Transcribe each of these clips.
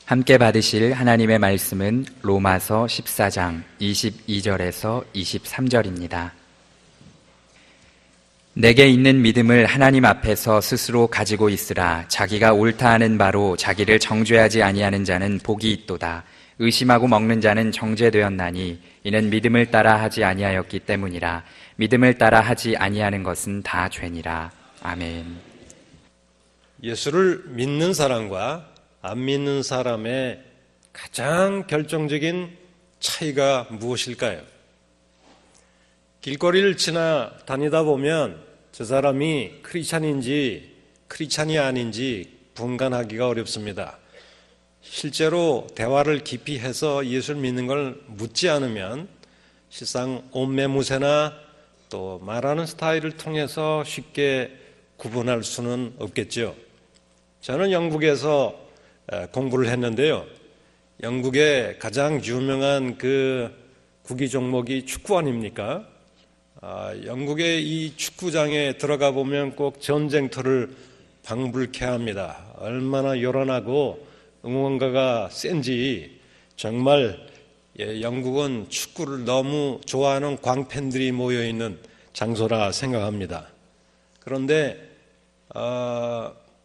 함께 받으실 하나님의 말씀은 로마서 14장 22절에서 23절입니다. 내게 있는 믿음을 하나님 앞에서 스스로 가지고 있으라. 자기가 옳다 하는 바로 자기를 정죄하지 아니하는 자는 복이 있도다. 의심하고 먹는 자는 정죄되었나니 이는 믿음을 따라 하지 아니하였기 때문이라. 믿음을 따라 하지 아니하는 것은 다 죄니라. 아멘. 예수를 믿는 사람과 안 믿는 사람의 가장 결정적인 차이가 무엇일까요? 길거리를 지나다니다 보면 저 사람이 크리스찬인지 크리스찬이 아닌지 분간하기가 어렵습니다. 실제로 대화를 깊이 해서 예수를 믿는 걸 묻지 않으면 실상 옷매무새나 또 말하는 스타일을 통해서 쉽게 구분할 수는 없겠죠. 저는 영국에서 공부를 했는데요. 영국의 가장 유명한 그 구기 종목이 축구 아닙니까? 영국의 이 축구장에 들어가 보면 꼭 전쟁터를 방불케 합니다. 얼마나 요란하고 응원가가 센지 정말 영국은 축구를 너무 좋아하는 광팬들이 모여있는 장소라 생각합니다. 그런데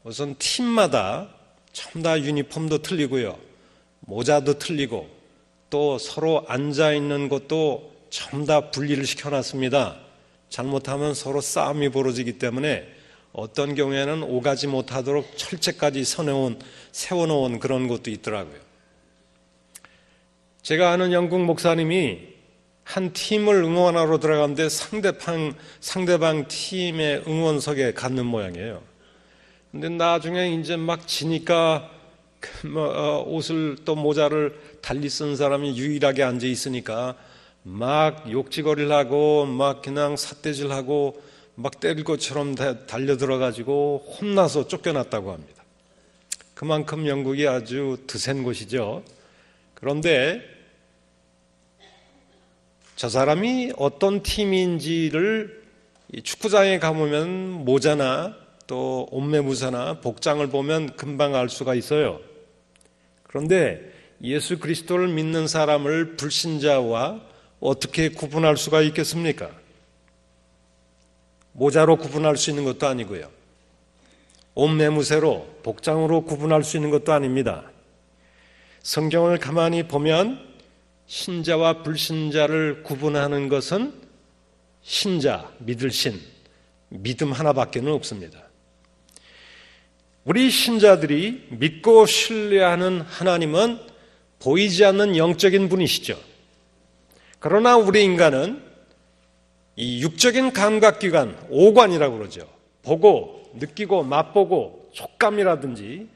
우선 팀마다 전부 다 유니폼도 틀리고요. 모자도 틀리고 또 서로 앉아있는 것도 전부 다 분리를 시켜놨습니다. 잘못하면 서로 싸움이 벌어지기 때문에 어떤 경우에는 오가지 못하도록 철제까지 세워놓은 그런 것도 있더라고요. 제가 아는 영국 목사님이 한 팀을 응원하러 들어갔는데 상대방 팀의 응원석에 갔는 모양이에요. 근데 나중에 이제 막 지니까 옷을 또 모자를 달리 쓴 사람이 유일하게 앉아 있으니까 막 욕지거리를 하고 막 그냥 삿대질하고 막 때릴 것처럼 달려들어가지고 혼나서 쫓겨났다고 합니다. 그만큼 영국이 아주 드센 곳이죠. 그런데 저 사람이 어떤 팀인지를 축구장에 가보면 모자나 또 옷매무새나 복장을 보면 금방 알 수가 있어요. 그런데 예수 그리스도를 믿는 사람을 불신자와 어떻게 구분할 수가 있겠습니까? 모자로 구분할 수 있는 것도 아니고요. 옷매무새로 복장으로 구분할 수 있는 것도 아닙니다. 성경을 가만히 보면 신자와 불신자를 구분하는 것은 신자, 믿을 신, 믿음 하나밖에는 없습니다. 우리 신자들이 믿고 신뢰하는 하나님은 보이지 않는 영적인 분이시죠. 그러나 우리 인간은 이 육적인 감각기관, 오관이라고 그러죠. 보고, 느끼고, 맛보고, 촉감이라든지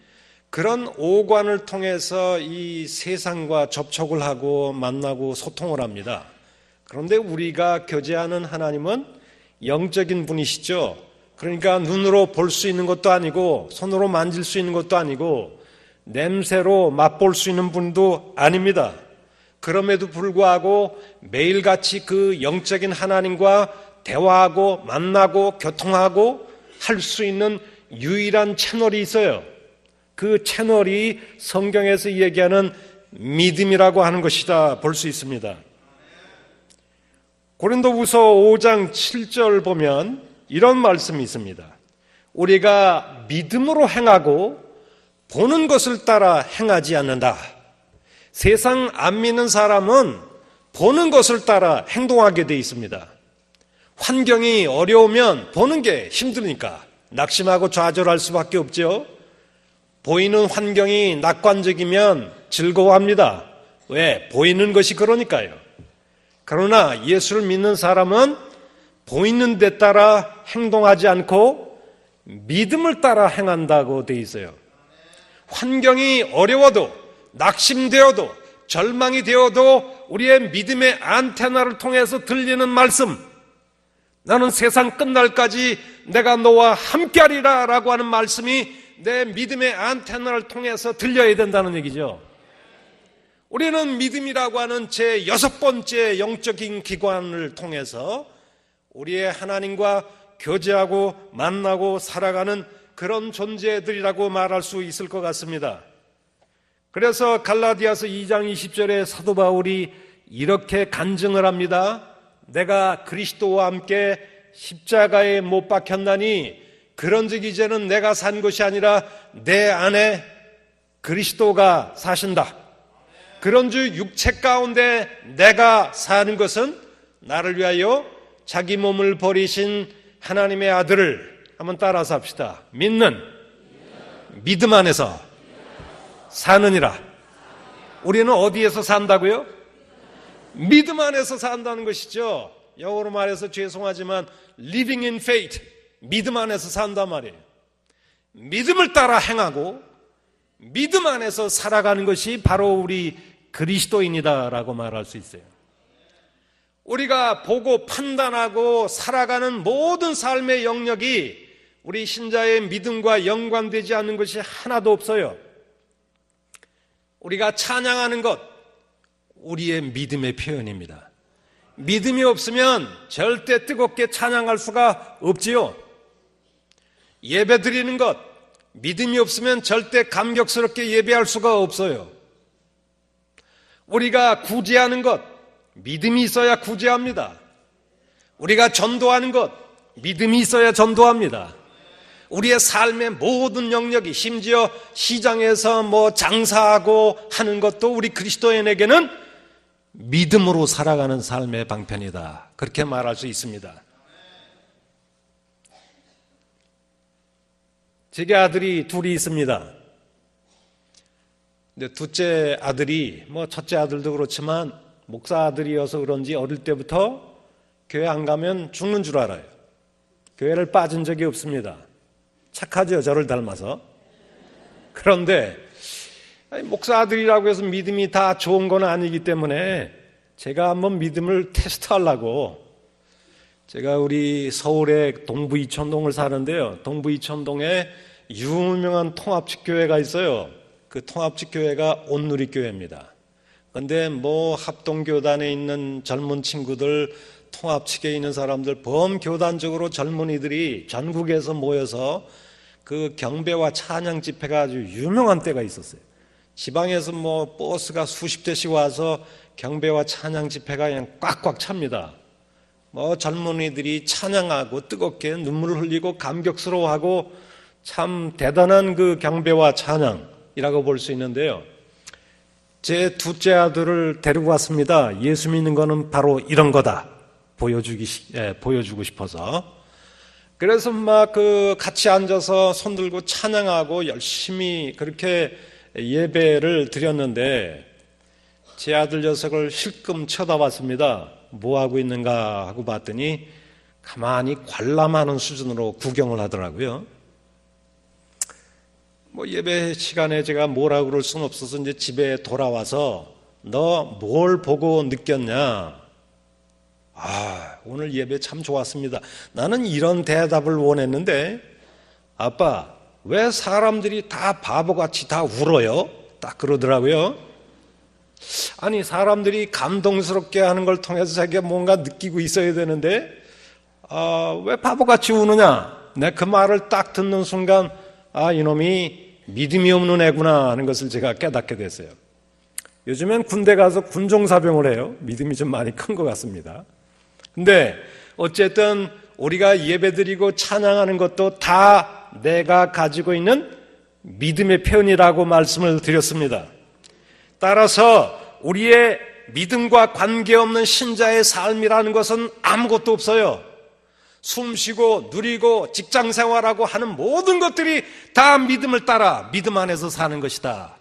그런 오관을 통해서 이 세상과 접촉을 하고 만나고 소통을 합니다. 그런데 우리가 교제하는 하나님은 영적인 분이시죠. 그러니까 눈으로 볼 수 있는 것도 아니고 손으로 만질 수 있는 것도 아니고 냄새로 맛볼 수 있는 분도 아닙니다. 그럼에도 불구하고 매일같이 그 영적인 하나님과 대화하고 만나고 교통하고 할 수 있는 유일한 채널이 있어요. 그 채널이 성경에서 얘기하는 믿음이라고 하는 것이다 볼 수 있습니다. 고린도후서 5장 7절 보면 이런 말씀이 있습니다. 우리가 믿음으로 행하고 보는 것을 따라 행하지 않는다. 세상 안 믿는 사람은 보는 것을 따라 행동하게 되어 있습니다. 환경이 어려우면 보는 게 힘드니까 낙심하고 좌절할 수밖에 없죠. 보이는 환경이 낙관적이면 즐거워합니다. 왜? 보이는 것이 그러니까요. 그러나 예수를 믿는 사람은 보이는 데 따라 행동하지 않고 믿음을 따라 행한다고 되어 있어요. 환경이 어려워도 낙심되어도 절망이 되어도 우리의 믿음의 안테나를 통해서 들리는 말씀, 나는 세상 끝날까지 내가 너와 함께하리라 라고 하는 말씀이 내 믿음의 안테나를 통해서 들려야 된다는 얘기죠. 우리는 믿음이라고 하는 제 6번째 영적인 기관을 통해서 우리의 하나님과 교제하고 만나고 살아가는 그런 존재들이라고 말할 수 있을 것 같습니다. 그래서 갈라디아서 2장 20절에 사도 바울이 이렇게 간증을 합니다. 내가 그리스도와 함께 십자가에 못 박혔나니 그런즉 이제는 내가 산 것이 아니라 내 안에 그리스도가 사신다. 그런즉 육체 가운데 내가 사는 것은 나를 위하여 자기 몸을 버리신 하나님의 아들을 한번 따라서 합시다. 믿는 믿음 안에서 사느니라. 우리는 어디에서 산다고요? 믿음 안에서 산다는 것이죠. 영어로 말해서 죄송하지만 living in faith, 믿음 안에서 산단 말이에요. 믿음을 따라 행하고 믿음 안에서 살아가는 것이 바로 우리 그리스도인이다라고 말할 수 있어요. 우리가 보고 판단하고 살아가는 모든 삶의 영역이 우리 신자의 믿음과 연관되지 않는 것이 하나도 없어요. 우리가 찬양하는 것, 우리의 믿음의 표현입니다. 믿음이 없으면 절대 뜨겁게 찬양할 수가 없지요. 예배 드리는 것, 믿음이 없으면 절대 감격스럽게 예배할 수가 없어요. 우리가 구제하는 것, 믿음이 있어야 구제합니다. 우리가 전도하는 것, 믿음이 있어야 전도합니다. 우리의 삶의 모든 영역이 심지어 시장에서 장사하고 하는 것도 우리 그리스도인에게는 믿음으로 살아가는 삶의 방편이다. 그렇게 말할 수 있습니다. 제게 아들이 둘이 있습니다. 근데 둘째 아들이 첫째 아들도 그렇지만 목사 아들이어서 그런지 어릴 때부터 교회 안 가면 죽는 줄 알아요. 교회를 빠진 적이 없습니다. 착하죠, 저를 닮아서. 그런데 목사 아들이라고 해서 믿음이 다 좋은 건 아니기 때문에 제가 한번 믿음을 테스트하려고, 제가 우리 서울의 동부 이천동을 사는데요. 동부 이천동에 유명한 통합식 교회가 있어요. 그 통합식 교회가 온누리교회입니다. 그런데 합동교단에 있는 젊은 친구들, 통합측에 있는 사람들, 범교단적으로 젊은이들이 전국에서 모여서 그 경배와 찬양 집회가 아주 유명한 때가 있었어요. 지방에서 버스가 수십 대씩 와서 경배와 찬양 집회가 그냥 꽉꽉 찹니다. 젊은이들이 찬양하고 뜨겁게 눈물을 흘리고 감격스러워하고 참 대단한 그 경배와 찬양이라고 볼 수 있는데요. 제 둘째 아들을 데리고 왔습니다. 예수 믿는 거는 바로 이런 거다. 보여주고 싶어서. 그래서 같이 앉아서 손 들고 찬양하고 열심히 그렇게 예배를 드렸는데 제 아들 녀석을 힐끔 쳐다봤습니다. 뭐 하고 있는가 하고 봤더니 가만히 관람하는 수준으로 구경을 하더라고요. 예배 시간에 제가 뭐라고 그럴 수는 없어서 이제 집에 돌아와서 너 뭘 보고 느꼈냐? 오늘 예배 참 좋았습니다. 나는 이런 대답을 원했는데 아빠, 왜 사람들이 다 바보같이 다 울어요? 딱 그러더라고요. 아니, 사람들이 감동스럽게 하는 걸 통해서 자기가 뭔가 느끼고 있어야 되는데 왜 바보같이 우느냐? 내가 그 말을 딱 듣는 순간 이놈이 믿음이 없는 애구나 하는 것을 제가 깨닫게 됐어요. 요즘엔 군대 가서 군종사병을 해요. 믿음이 좀 많이 큰 것 같습니다. 근데 어쨌든 우리가 예배드리고 찬양하는 것도 다 내가 가지고 있는 믿음의 표현이라고 말씀을 드렸습니다. 따라서 우리의 믿음과 관계없는 신자의 삶이라는 것은 아무것도 없어요. 숨쉬고 누리고 직장생활하고 하는 모든 것들이 다 믿음을 따라 믿음 안에서 사는 것이다.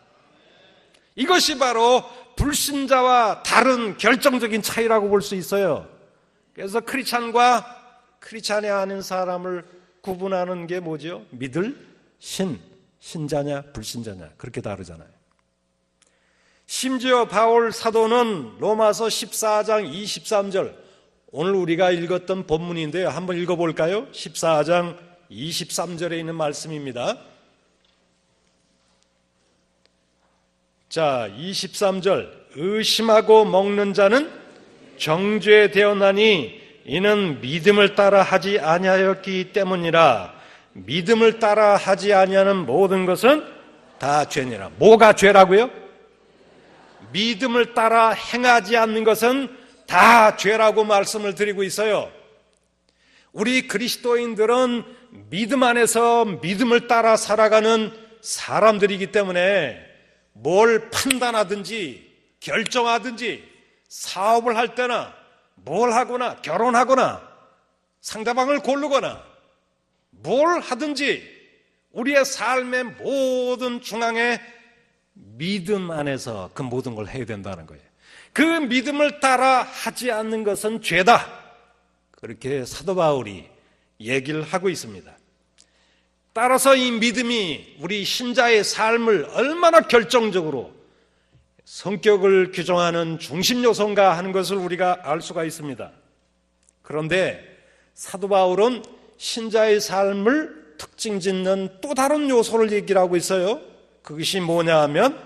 이것이 바로 불신자와 다른 결정적인 차이라고 볼 수 있어요. 그래서 크리스찬과 크리스찬이 아닌 사람을 구분하는 게 뭐죠? 믿을 신자냐 불신자냐 그렇게 다르잖아요. 심지어 바울 사도는 로마서 14장 23절, 오늘 우리가 읽었던 본문인데요. 한번 읽어볼까요? 14장 23절에 있는 말씀입니다. 자, 23절. 의심하고 먹는 자는 정죄되었나니 이는 믿음을 따라 하지 아니하였기 때문이라. 믿음을 따라 하지 아니하는 모든 것은 다 죄니라. 뭐가 죄라고요? 믿음을 따라 행하지 않는 것은 다 죄라고 말씀을 드리고 있어요. 우리 그리스도인들은 믿음 안에서 믿음을 따라 살아가는 사람들이기 때문에 뭘 판단하든지 결정하든지 사업을 할 때나 뭘 하거나 결혼하거나 상대방을 고르거나 뭘 하든지 우리의 삶의 모든 중앙에 믿음 안에서 그 모든 걸 해야 된다는 거예요. 그 믿음을 따라 하지 않는 것은 죄다. 그렇게 사도 바울이 얘기를 하고 있습니다. 따라서 이 믿음이 우리 신자의 삶을 얼마나 결정적으로 성격을 규정하는 중심 요소인가 하는 것을 우리가 알 수가 있습니다. 그런데 사도 바울은 신자의 삶을 특징 짓는 또 다른 요소를 얘기를 하고 있어요. 그것이 뭐냐 하면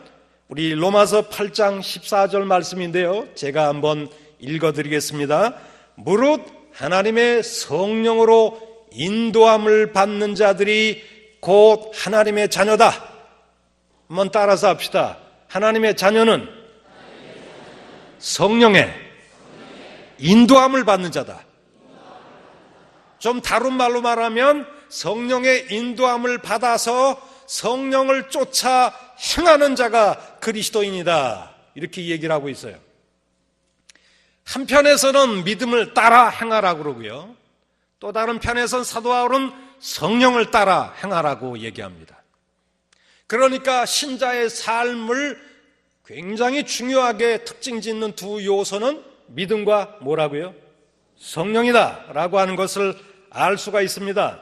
우리 로마서 8장 14절 말씀인데요. 제가 한번 읽어드리겠습니다. 무릇 하나님의 성령으로 인도함을 받는 자들이 곧 하나님의 자녀다. 한번 따라서 합시다. 하나님의 자녀는 성령의 인도함을 받는 자다. 좀 다른 말로 말하면 성령의 인도함을 받아서 성령을 쫓아 행하는 자가 그리스도인이다. 이렇게 얘기를 하고 있어요. 한편에서는 믿음을 따라 행하라고 그러고요. 또 다른 편에서는 사도 바울은 성령을 따라 행하라고 얘기합니다. 그러니까 신자의 삶을 굉장히 중요하게 특징 짓는 두 요소는 믿음과 뭐라고요? 성령이다 라고 하는 것을 알 수가 있습니다.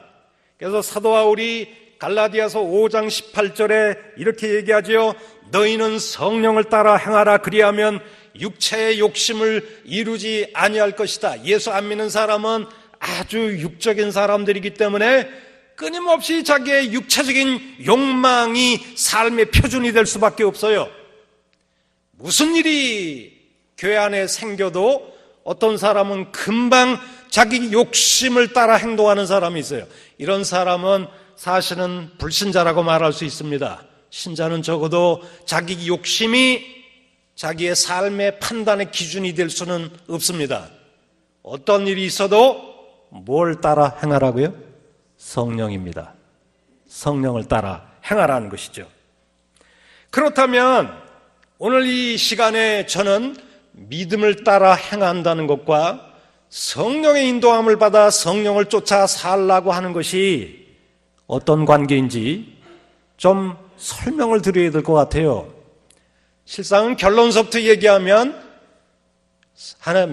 그래서 사도 바울이 갈라디아서 5장 18절에 이렇게 얘기하지요. 너희는 성령을 따라 행하라. 그리하면 육체의 욕심을 이루지 아니할 것이다. 예수 안 믿는 사람은 아주 육적인 사람들이기 때문에 끊임없이 자기의 육체적인 욕망이 삶의 표준이 될 수밖에 없어요. 무슨 일이 교회 안에 생겨도 어떤 사람은 금방 자기 욕심을 따라 행동하는 사람이 있어요. 이런 사람은 사실은 불신자라고 말할 수 있습니다. 신자는 적어도 자기 욕심이 자기의 삶의 판단의 기준이 될 수는 없습니다. 어떤 일이 있어도 뭘 따라 행하라고요? 성령입니다. 성령을 따라 행하라는 것이죠. 그렇다면 오늘 이 시간에 저는 믿음을 따라 행한다는 것과 성령의 인도함을 받아 성령을 쫓아 살라고 하는 것이 어떤 관계인지 좀 설명을 드려야 될 것 같아요. 실상은 결론서부터 얘기하면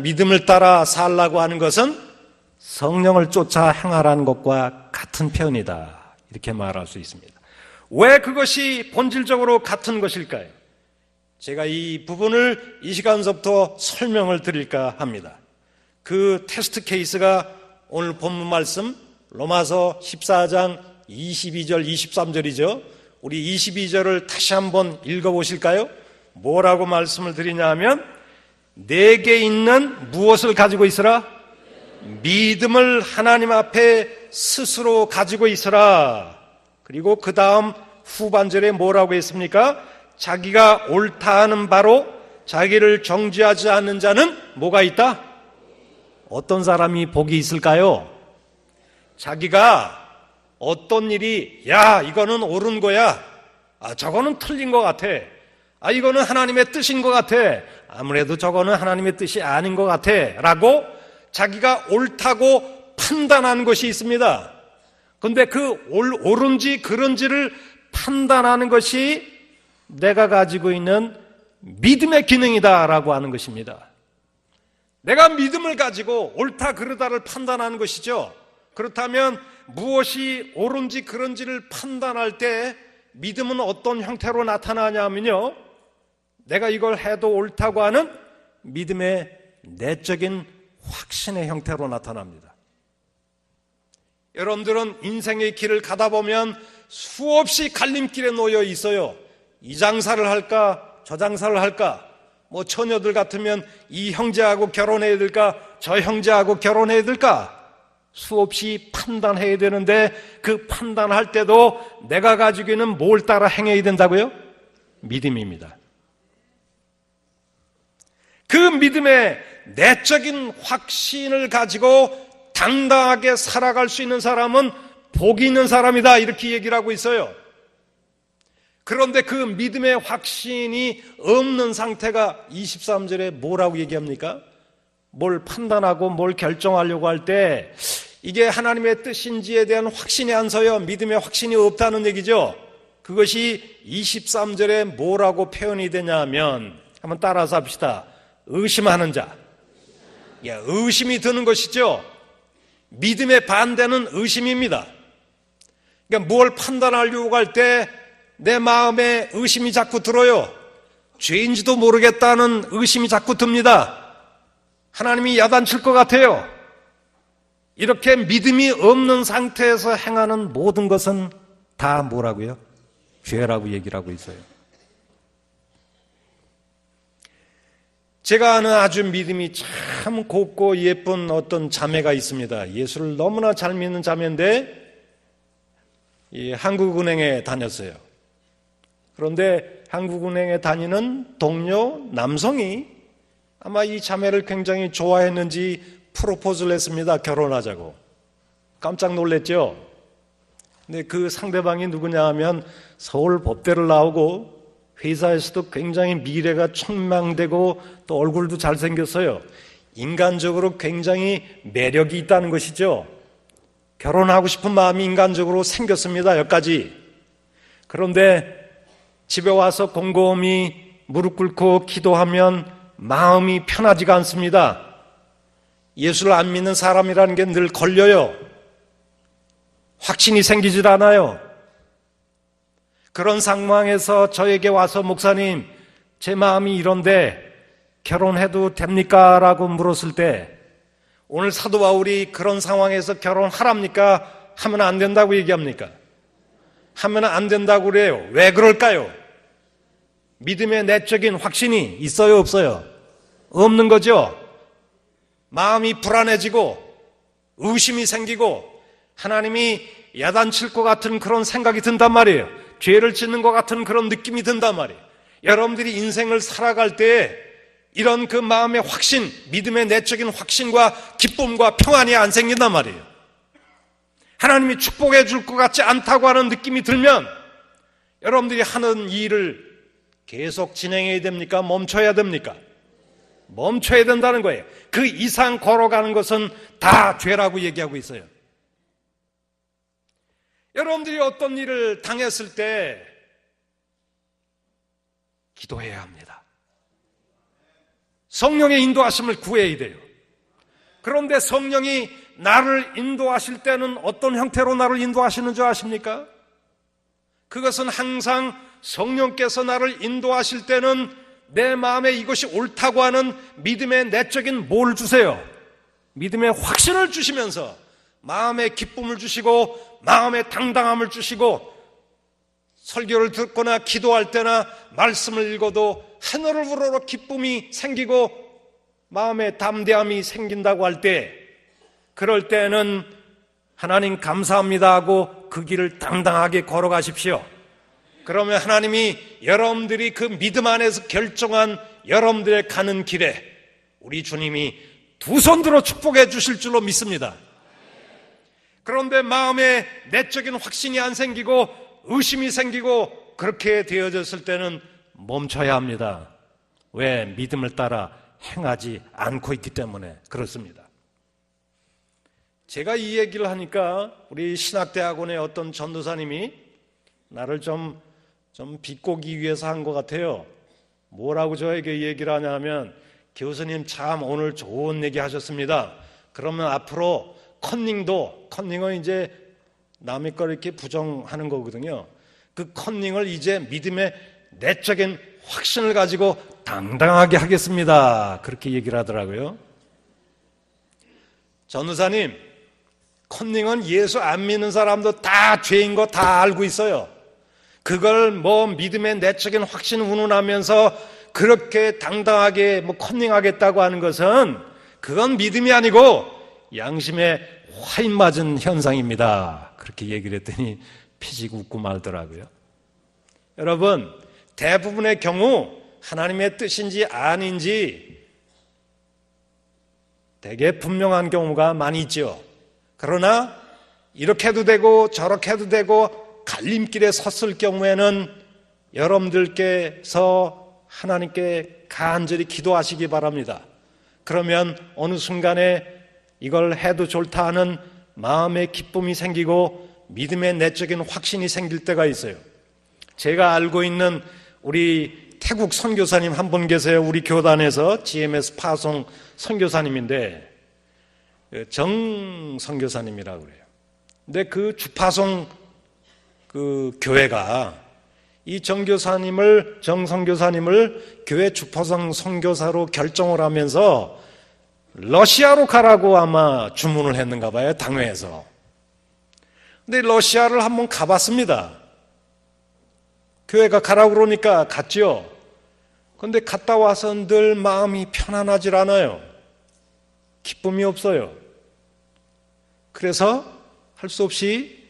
믿음을 따라 살라고 하는 것은 성령을 쫓아 행하라는 것과 같은 표현이다. 이렇게 말할 수 있습니다. 왜 그것이 본질적으로 같은 것일까요? 제가 이 부분을 이 시간서부터 설명을 드릴까 합니다. 그 테스트 케이스가 오늘 본문 말씀 로마서 14장 22절 23절이죠. 우리 22절을 다시 한번 읽어보실까요? 뭐라고 말씀을 드리냐 하면 내게 있는 무엇을 가지고 있으라? 믿음을 하나님 앞에 스스로 가지고 있으라. 그리고 그 다음 후반절에 뭐라고 했습니까? 자기가 옳다 하는 바로 자기를 정죄하지 않는 자는 뭐가 있다? 어떤 사람이 복이 있을까요? 자기가 어떤 일이 야 이거는 옳은 거야, 저거는 틀린 것 같아, 이거는 하나님의 뜻인 것 같아, 아무래도 저거는 하나님의 뜻이 아닌 것 같아 라고 자기가 옳다고 판단하는 것이 있습니다. 그런데 그 옳은지 그른지를 판단하는 것이 내가 가지고 있는 믿음의 기능이다라고 하는 것입니다. 내가 믿음을 가지고 옳다 그르다를 판단하는 것이죠. 그렇다면 무엇이 옳은지 그른지를 판단할 때 믿음은 어떤 형태로 나타나냐면요, 내가 이걸 해도 옳다고 하는 믿음의 내적인 확신의 형태로 나타납니다. 여러분들은 인생의 길을 가다 보면 수없이 갈림길에 놓여 있어요. 이 장사를 할까 저 장사를 할까, 뭐 처녀들 같으면 이 형제하고 결혼해야 될까 저 형제하고 결혼해야 될까, 수없이 판단해야 되는데 그 판단할 때도 내가 가지고 있는 뭘 따라 행해야 된다고요? 믿음입니다. 그 믿음의 내적인 확신을 가지고 당당하게 살아갈 수 있는 사람은 복이 있는 사람이다, 이렇게 얘기를 하고 있어요. 그런데 그 믿음의 확신이 없는 상태가 23절에 뭐라고 얘기합니까? 뭘 판단하고 뭘 결정하려고 할 때 이게 하나님의 뜻인지에 대한 확신이 안 서요. 믿음의 확신이 없다는 얘기죠. 그것이 23절에 뭐라고 표현이 되냐면, 한번 따라서 합시다. 의심하는 자. 의심이 드는 것이죠. 믿음의 반대는 의심입니다. 그러니까 뭘 판단하려고 할 때 내 마음에 의심이 자꾸 들어요. 죄인지도 모르겠다는 의심이 자꾸 듭니다. 하나님이 야단칠 것 같아요. 이렇게 믿음이 없는 상태에서 행하는 모든 것은 다 뭐라고요? 죄라고 얘기를 하고 있어요. 제가 아는 아주 믿음이 참 곱고 예쁜 어떤 자매가 있습니다. 예수를 너무나 잘 믿는 자매인데 한국은행에 다녔어요. 그런데 한국은행에 다니는 동료 남성이 아마 이 자매를 굉장히 좋아했는지 프로포즈를 했습니다. 결혼하자고. 깜짝 놀랐죠. 근데 그 상대방이 누구냐 하면 서울 법대를 나오고 회사에서도 굉장히 미래가 촉망되고 또 얼굴도 잘생겼어요. 인간적으로 굉장히 매력이 있다는 것이죠. 결혼하고 싶은 마음이 인간적으로 생겼습니다. 여기까지. 그런데 집에 와서 곰곰이 무릎 꿇고 기도하면 마음이 편하지가 않습니다. 예수를 안 믿는 사람이라는 게 늘 걸려요. 확신이 생기질 않아요. 그런 상황에서 저에게 와서 목사님, 제 마음이 이런데 결혼해도 됩니까? 라고 물었을 때 오늘 사도 바울이 그런 상황에서 결혼하랍니까? 하면 안 된다고 얘기합니까? 하면 안 된다고 그래요. 왜 그럴까요? 믿음의 내적인 확신이 있어요, 없어요? 없는 거죠. 마음이 불안해지고 의심이 생기고 하나님이 야단칠 것 같은 그런 생각이 든단 말이에요. 죄를 짓는 것 같은 그런 느낌이 든단 말이에요. 여러분들이 인생을 살아갈 때 이런 그 마음의 확신, 믿음의 내적인 확신과 기쁨과 평안이 안 생긴단 말이에요. 하나님이 축복해 줄 것 같지 않다고 하는 느낌이 들면 여러분들이 하는 일을 계속 진행해야 됩니까? 멈춰야 됩니까? 멈춰야 된다는 거예요. 그 이상 걸어가는 것은 다 죄라고 얘기하고 있어요. 여러분들이 어떤 일을 당했을 때 기도해야 합니다. 성령의 인도하심을 구해야 돼요. 그런데 성령이 나를 인도하실 때는 어떤 형태로 나를 인도하시는 줄 아십니까? 그것은 항상 성령께서 나를 인도하실 때는 내 마음에 이것이 옳다고 하는 믿음의 내적인 뭘 주세요? 믿음의 확신을 주시면서 마음의 기쁨을 주시고 마음의 당당함을 주시고 설교를 듣거나 기도할 때나 말씀을 읽어도 하늘을 우러러 기쁨이 생기고 마음의 담대함이 생긴다고 할 때 그럴 때는 하나님 감사합니다 하고 그 길을 당당하게 걸어가십시오. 그러면 하나님이 여러분들이 그 믿음 안에서 결정한 여러분들의 가는 길에 우리 주님이 두 손 들어 축복해 주실 줄로 믿습니다. 그런데 마음에 내적인 확신이 안 생기고 의심이 생기고 그렇게 되어졌을 때는 멈춰야 합니다. 왜? 믿음을 따라 행하지 않고 있기 때문에 그렇습니다. 제가 이 얘기를 하니까 우리 신학대학원의 어떤 전도사님이 나를 좀 비꼬기 위해서 한 것 같아요. 뭐라고 저에게 얘기를 하냐면 교수님 참 오늘 좋은 얘기 하셨습니다. 그러면 앞으로 컨닝은 이제 남의 걸 이렇게 부정하는 거거든요. 그 컨닝을 이제 믿음의 내적인 확신을 가지고 당당하게 하겠습니다. 그렇게 얘기를 하더라고요. 전우사님, 컨닝은 예수 안 믿는 사람도 다 죄인 거 다 알고 있어요. 그걸 믿음의 내적인 확신 운운하면서 그렇게 당당하게 컨닝하겠다고 하는 것은 그건 믿음이 아니고 양심에 화인 맞은 현상입니다. 그렇게 얘기를 했더니 피식 웃고 말더라고요. 여러분, 대부분의 경우 하나님의 뜻인지 아닌지 되게 분명한 경우가 많이 있죠. 그러나 이렇게 해도 되고 저렇게 해도 되고 갈림길에 섰을 경우에는 여러분들께서 하나님께 간절히 기도하시기 바랍니다. 그러면 어느 순간에 이걸 해도 좋다 하는 마음의 기쁨이 생기고 믿음의 내적인 확신이 생길 때가 있어요. 제가 알고 있는 우리 태국 선교사님 한 분 계세요. 우리 교단에서 GMS 파송 선교사님인데 정 선교사님이라고 그래요. 근데 그 주파송 그 교회가 이 정 선교사님을 교회 주파송 선교사로 결정을 하면서 러시아로 가라고 아마 주문을 했는가 봐요, 당회에서. 근데 러시아를 한번 가봤습니다. 교회가 가라고 그러니까 갔죠. 그런데 갔다 와서 늘 마음이 편안하질 않아요. 기쁨이 없어요. 그래서 할 수 없이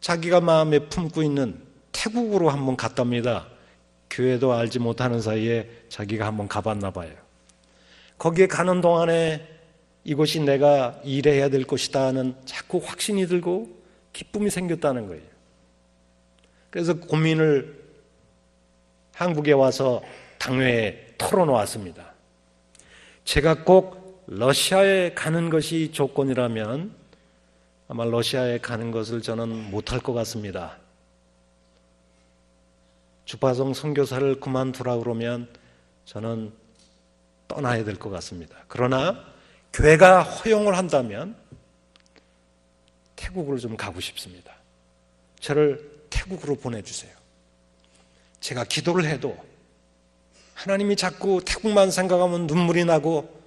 자기가 마음에 품고 있는 태국으로 한번 갔답니다. 교회도 알지 못하는 사이에 자기가 한번 가봤나 봐요. 거기에 가는 동안에 이곳이 내가 일해야 될 곳이다 하는 자꾸 확신이 들고 기쁨이 생겼다는 거예요. 그래서 고민을 한국에 와서 당회에 털어놓았습니다. 제가 꼭 러시아에 가는 것이 조건이라면 아마 러시아에 가는 것을 저는 못할 것 같습니다. 주파송 선교사를 그만두라 그러면 저는 떠나야 될 것 같습니다. 그러나 교회가 허용을 한다면 태국으로 좀 가고 싶습니다. 저를 태국으로 보내주세요. 제가 기도를 해도 하나님이 자꾸 태국만 생각하면 눈물이 나고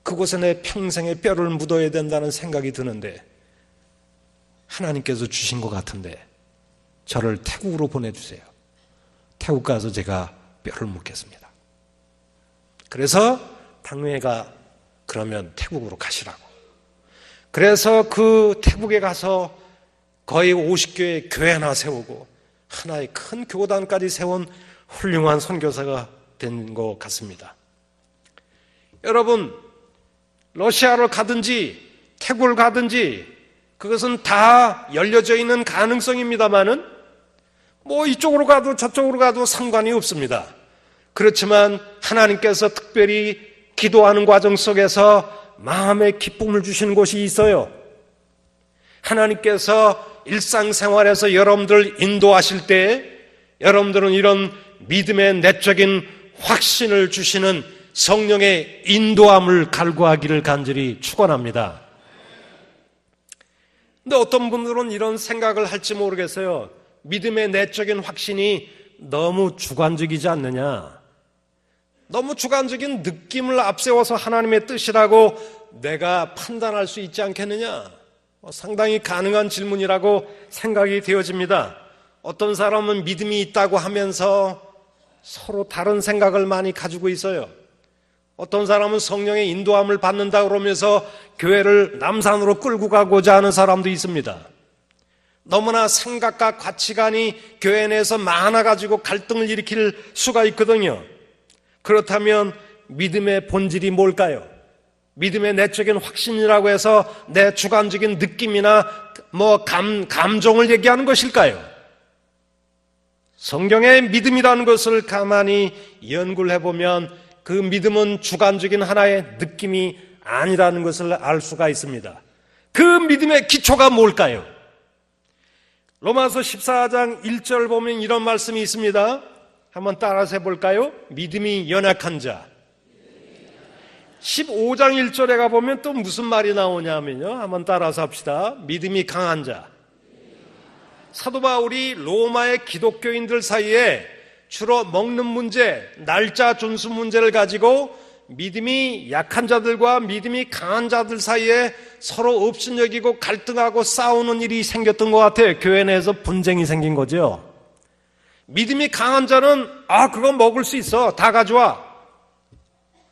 그곳에 내 평생의 뼈를 묻어야 된다는 생각이 드는데 하나님께서 주신 것 같은데 저를 태국으로 보내주세요. 태국 가서 제가 뼈를 묻겠습니다. 그래서 당회가 그러면 태국으로 가시라고. 그래서 그 태국에 가서 거의 50교회 교회 하나 세우고 하나의 큰 교단까지 세운 훌륭한 선교사가 된 것 같습니다. 여러분, 러시아를 가든지 태국을 가든지 그것은 다 열려져 있는 가능성입니다만은 뭐 이쪽으로 가도 저쪽으로 가도 상관이 없습니다. 그렇지만 하나님께서 특별히 기도하는 과정 속에서 마음의 기쁨을 주시는 곳이 있어요. 하나님께서 일상생활에서 여러분들 인도하실 때 여러분들은 이런 믿음의 내적인 확신을 주시는 성령의 인도함을 갈구하기를 간절히 축원합니다. 근데 어떤 분들은 이런 생각을 할지 모르겠어요. 믿음의 내적인 확신이 너무 주관적이지 않느냐? 너무 주관적인 느낌을 앞세워서 하나님의 뜻이라고 내가 판단할 수 있지 않겠느냐? 상당히 가능한 질문이라고 생각이 되어집니다. 어떤 사람은 믿음이 있다고 하면서 서로 다른 생각을 많이 가지고 있어요. 어떤 사람은 성령의 인도함을 받는다 그러면서 교회를 남산으로 끌고 가고자 하는 사람도 있습니다. 너무나 생각과 가치관이 교회 내에서 많아가지고 갈등을 일으킬 수가 있거든요. 그렇다면 믿음의 본질이 뭘까요? 믿음의 내적인 확신이라고 해서 내 주관적인 느낌이나 감정을 얘기하는 것일까요? 성경의 믿음이라는 것을 가만히 연구를 해보면 그 믿음은 주관적인 하나의 느낌이 아니라는 것을 알 수가 있습니다. 그 믿음의 기초가 뭘까요? 로마서 14장 1절 보면 이런 말씀이 있습니다. 한번 따라서 해볼까요? 믿음이 연약한 자. 15장 1절에 가보면 또 무슨 말이 나오냐면요. 한번 따라서 합시다. 믿음이 강한 자. 사도 바울이 로마의 기독교인들 사이에 주로 먹는 문제, 날짜 준수 문제를 가지고 믿음이 약한 자들과 믿음이 강한 자들 사이에 서로 업신여기고 갈등하고 싸우는 일이 생겼던 것 같아요. 교회 내에서 분쟁이 생긴 거죠. 믿음이 강한 자는 그거 먹을 수 있어. 다 가져와.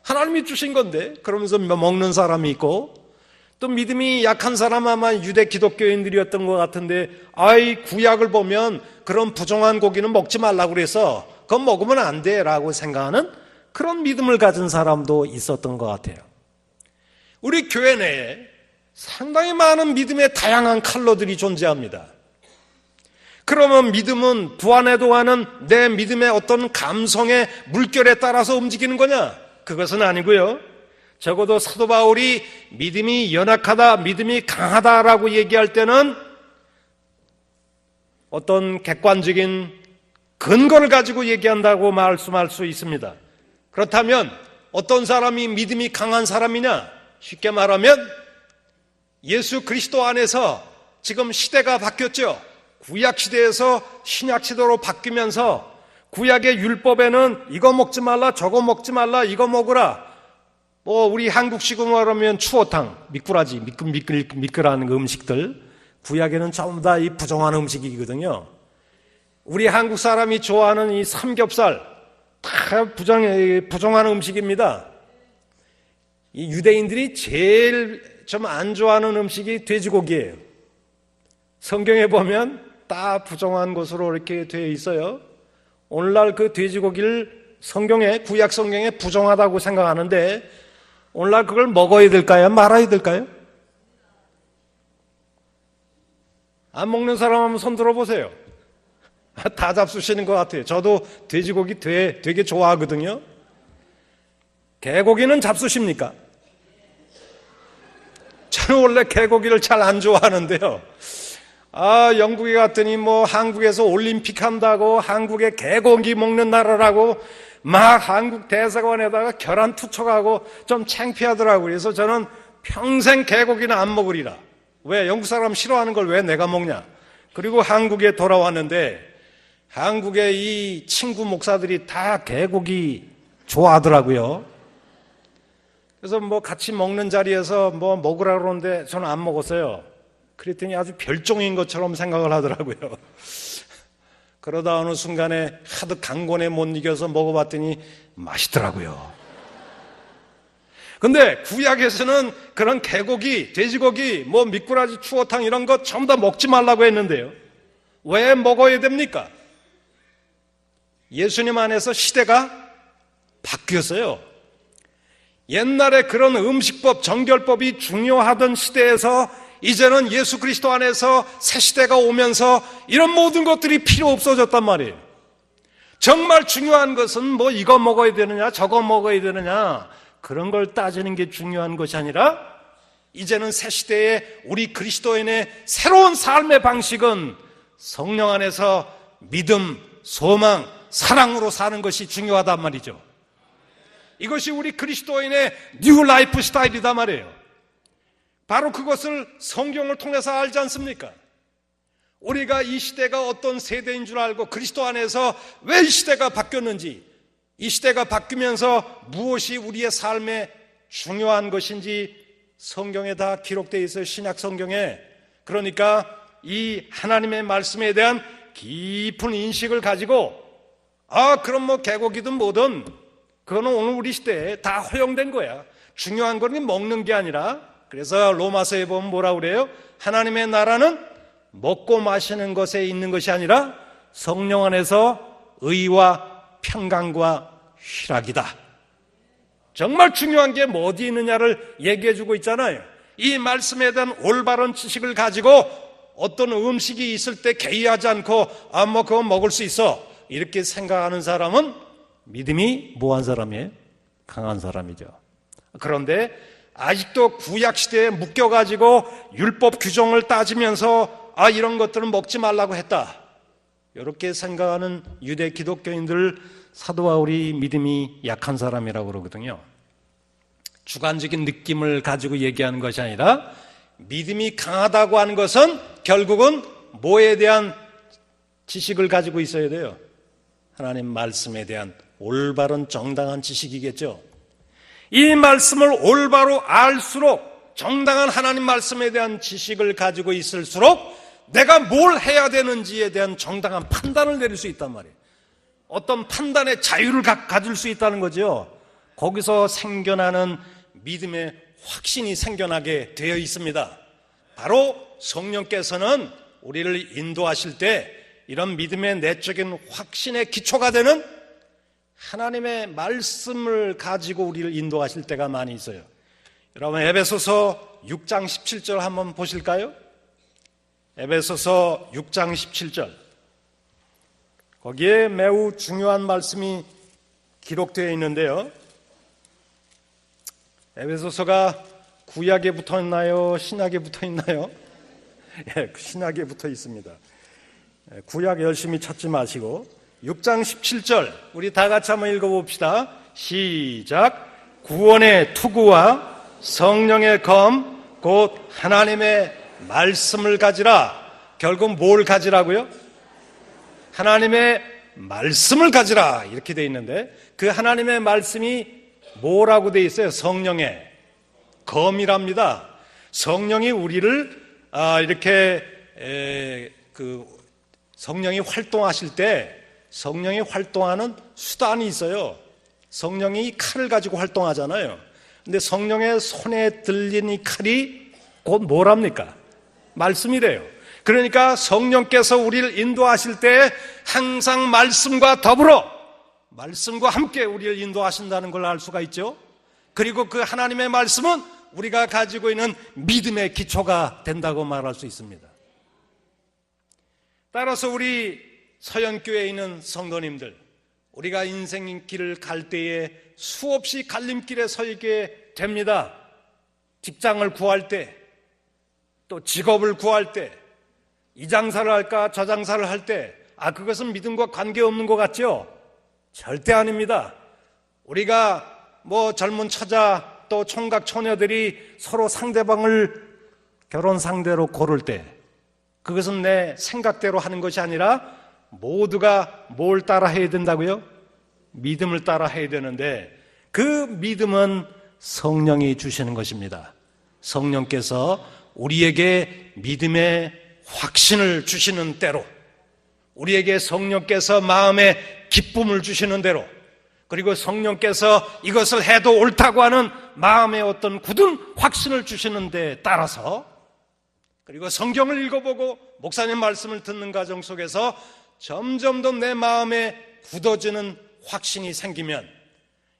하나님이 주신 건데 그러면서 먹는 사람이 있고 또 믿음이 약한 사람 아마 유대 기독교인들이었던 것 같은데 구약을 보면 그런 부정한 고기는 먹지 말라고 그래서 그건 먹으면 안 돼 라고 생각하는 그런 믿음을 가진 사람도 있었던 것 같아요. 우리 교회 내에 상당히 많은 믿음의 다양한 컬러들이 존재합니다. 그러면 믿음은 부안해도 하는 내 믿음의 어떤 감성의 물결에 따라서 움직이는 거냐? 그것은 아니고요. 적어도 사도 바울이 믿음이 연약하다, 믿음이 강하다라고 얘기할 때는 어떤 객관적인 근거를 가지고 얘기한다고 말씀할 수 있습니다. 그렇다면 어떤 사람이 믿음이 강한 사람이냐? 쉽게 말하면 예수 그리스도 안에서 지금 시대가 바뀌었죠. 구약 시대에서 신약 시대로 바뀌면서 구약의 율법에는 이거 먹지 말라, 저거 먹지 말라, 이거 먹으라. 우리 한국식으로 말하면 추어탕, 미꾸라지, 미끌미끌한 그 음식들. 구약에는 전부 다 이 부정한 음식이거든요. 우리 한국 사람이 좋아하는 이 삼겹살, 다 부정한 음식입니다. 이 유대인들이 제일 좀 안 좋아하는 음식이 돼지고기예요. 성경에 보면 다 부정한 것으로 이렇게 되어 있어요. 오늘날 그 돼지고기를 구약 성경에 부정하다고 생각하는데 오늘날 그걸 먹어야 될까요? 말아야 될까요? 안 먹는 사람 한번 손 들어보세요. 다 잡수시는 것 같아요. 저도 돼지고기 되게 좋아하거든요. 개고기는 잡수십니까? 저는 원래 개고기를 잘 안 좋아하는데요. 영국에 갔더니 한국에서 올림픽 한다고 한국의 개고기 먹는 나라라고 막 한국 대사관에다가 결혼 투척하고 좀 창피하더라고요. 그래서 저는 평생 개고기는 안 먹으리라. 왜? 영국 사람 싫어하는 걸 왜 내가 먹냐? 그리고 한국에 돌아왔는데 한국의 이 친구 목사들이 다 개고기 좋아하더라고요. 그래서 같이 먹는 자리에서 먹으라고 그러는데 저는 안 먹었어요. 그랬더니 아주 별종인 것처럼 생각을 하더라고요. 그러다 어느 순간에 하도 강권에 못 이겨서 먹어봤더니 맛있더라고요. 근데 구약에서는 그런 개고기, 돼지고기, 미꾸라지, 추어탕 이런 거 전부 다 먹지 말라고 했는데요. 왜 먹어야 됩니까? 예수님 안에서 시대가 바뀌었어요. 옛날에 그런 음식법, 정결법이 중요하던 시대에서 이제는 예수 그리스도 안에서 새 시대가 오면서 이런 모든 것들이 필요 없어졌단 말이에요. 정말 중요한 것은 이거 먹어야 되느냐, 저거 먹어야 되느냐, 그런 걸 따지는 게 중요한 것이 아니라 이제는 새 시대에 우리 그리스도인의 새로운 삶의 방식은 성령 안에서 믿음, 소망, 사랑으로 사는 것이 중요하단 말이죠. 이것이 우리 그리스도인의 뉴 라이프 스타일이단 말이에요. 바로 그것을 성경을 통해서 알지 않습니까? 우리가 이 시대가 어떤 세대인 줄 알고 그리스도 안에서 왜 이 시대가 바뀌었는지, 이 시대가 바뀌면서 무엇이 우리의 삶에 중요한 것인지 성경에 다 기록되어 있어요. 신약 성경에. 그러니까 이 하나님의 말씀에 대한 깊은 인식을 가지고 그럼 개고기든 뭐든 그거는 오늘 우리 시대에 다 허용된 거야. 중요한 건 먹는 게 아니라, 그래서 로마서에 보면 뭐라고 그래요? 하나님의 나라는 먹고 마시는 것에 있는 것이 아니라 성령 안에서 의와 평강과 희락이다. 정말 중요한 게 어디 있느냐를 얘기해 주고 있잖아요. 이 말씀에 대한 올바른 지식을 가지고 어떤 음식이 있을 때 개의하지 않고 그거 먹을 수 있어 이렇게 생각하는 사람은 믿음이 뭐한 사람이에요? 강한 사람이죠. 그런데 아직도 구약시대에 묶여가지고 율법 규정을 따지면서 이런 것들은 먹지 말라고 했다, 이렇게 생각하는 유대 기독교인들 사도 바울이 믿음이 약한 사람이라고 그러거든요. 주관적인 느낌을 가지고 얘기하는 것이 아니라 믿음이 강하다고 하는 것은 결국은 뭐에 대한 지식을 가지고 있어야 돼요? 하나님 말씀에 대한 올바른 정당한 지식이겠죠. 이 말씀을 올바로 알수록, 정당한 하나님 말씀에 대한 지식을 가지고 있을수록 내가 뭘 해야 되는지에 대한 정당한 판단을 내릴 수 있단 말이에요. 어떤 판단의 자유를 가질 수 있다는 거죠. 거기서 생겨나는 믿음의 확신이 생겨나게 되어 있습니다. 바로 성령께서는 우리를 인도하실 때 이런 믿음의 내적인 확신의 기초가 되는 하나님의 말씀을 가지고 우리를 인도하실 때가 많이 있어요. 여러분 에베소서 6장 17절 한번 보실까요? 에베소서 6장 17절. 거기에 매우 중요한 말씀이 기록되어 있는데요. 에베소서가 구약에 붙어 있나요? 신약에 붙어 있나요? 예, 신약에 붙어 있습니다. 구약 열심히 찾지 마시고 6장 17절 우리 다 같이 한번 읽어봅시다. 시작. 구원의 투구와 성령의 검 곧 하나님의 말씀을 가지라. 결국 뭘 가지라고요? 하나님의 말씀을 가지라 이렇게 돼 있는데 그 하나님의 말씀이 뭐라고 돼 있어요? 성령의 검이랍니다. 성령이 우리를 이렇게 성령이 활동하실 때 성령이 활동하는 수단이 있어요. 성령이 칼을 가지고 활동하잖아요. 근데 성령의 손에 들린 이 칼이 곧 뭐랍니까? 말씀이래요. 그러니까 성령께서 우리를 인도하실 때 항상 말씀과 더불어 말씀과 함께 우리를 인도하신다는 걸 알 수가 있죠. 그리고 그 하나님의 말씀은 우리가 가지고 있는 믿음의 기초가 된다고 말할 수 있습니다. 따라서 우리 서연교회에 있는 성도님들, 우리가 인생길을 갈 때에 수없이 갈림길에 서 있게 됩니다. 직장을 구할 때, 또 직업을 구할 때, 이 장사를 할까 저 장사를 할 때, 그것은 믿음과 관계없는 것 같죠? 절대 아닙니다. 우리가 젊은 처자 또 총각 처녀들이 서로 상대방을 결혼 상대로 고를 때 그것은 내 생각대로 하는 것이 아니라 모두가 뭘 따라 해야 된다고요? 믿음을 따라 해야 되는데 그 믿음은 성령이 주시는 것입니다. 성령께서 우리에게 믿음의 확신을 주시는 대로, 우리에게 성령께서 마음의 기쁨을 주시는 대로, 그리고 성령께서 이것을 해도 옳다고 하는 마음의 어떤 굳은 확신을 주시는 데 따라서, 그리고 성경을 읽어보고 목사님 말씀을 듣는 과정 속에서 점점 더 내 마음에 굳어지는 확신이 생기면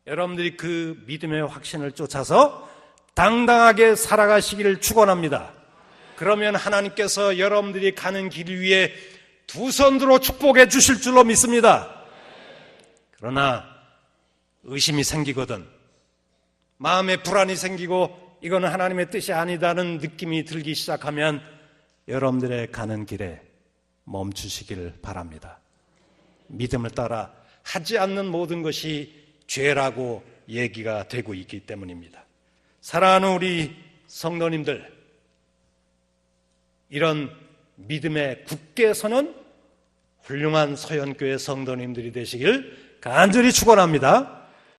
여러분들이 그 믿음의 확신을 쫓아서 당당하게 살아가시기를 축원합니다. 그러면 하나님께서 여러분들이 가는 길 위에 두 손 들어 축복해 주실 줄로 믿습니다. 그러나 의심이 생기거든, 마음에 불안이 생기고 이거는 하나님의 뜻이 아니다는 느낌이 들기 시작하면 여러분들의 가는 길에 멈추시길 바랍니다. 믿음을 따라 하지 않는 모든 것이 죄라고 얘기가 되고 있기 때문입니다. 사랑하는 우리 성도님들, 이런 믿음에 굳게 서는 훌륭한 서연교회 성도님들이 되시길 간절히 축원합니다.